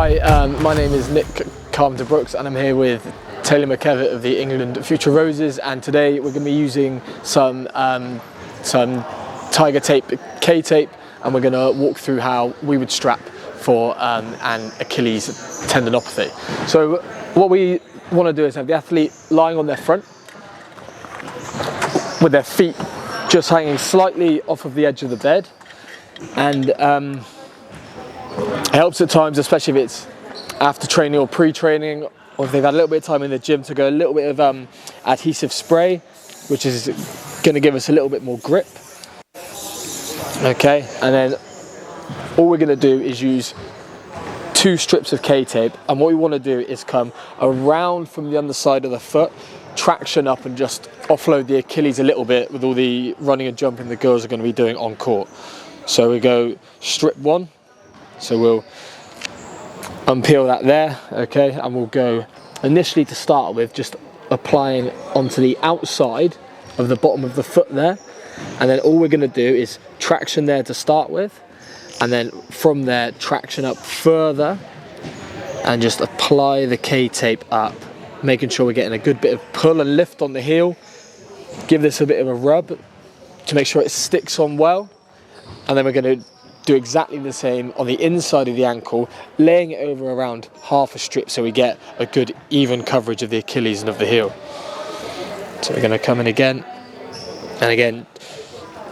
Hi, my name is Nick Carpenter-Brooks and I'm here with Taylor McKevitt of the England Future Roses, and today we're going to be using some tiger tape, K-tape, and we're going to walk through how we would strap for an Achilles tendinopathy. So what we want to do is have the athlete lying on their front with their feet just hanging slightly off of the edge of the bed, and it helps at times, especially if it's after training or pre-training, or if they've had a little bit of time in the gym, to go a little bit of adhesive spray, which is going to give us a little bit more grip. Okay, and then all we're going to do is use 2 strips of K-tape, and what we want to do is come around from the underside of the foot, traction up, and just offload the Achilles a little bit with all the running and jumping the girls are going to be doing on court. So we go strip 1, so we'll unpeel that there, okay, and we'll go initially to start with just applying onto the outside of the bottom of the foot there, and then all we're going to do is traction there to start with, and then from there traction up further and just apply the K-tape up, making sure we're getting a good bit of pull and lift on the heel. Give this a bit of a rub to make sure it sticks on well, and then we're going to do exactly the same on the inside of the ankle, laying it over around half a strip so we get a good even coverage of the Achilles and of the heel. So we're going to come in again, and again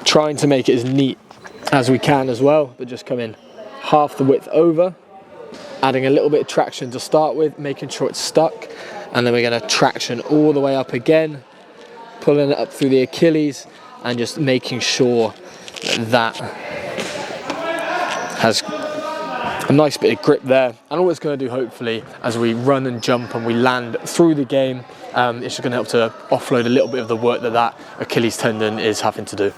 trying to make it as neat as we can as well, but just come in half the width over, adding a little bit of traction to start with, making sure it's stuck, and then we're going to traction all the way up again, pulling it up through the Achilles and just making sure that has a nice bit of grip there. And all it's going to do, hopefully, as we run and jump and we land through the game, it's just going to help to offload a little bit of the work that Achilles tendon is having to do.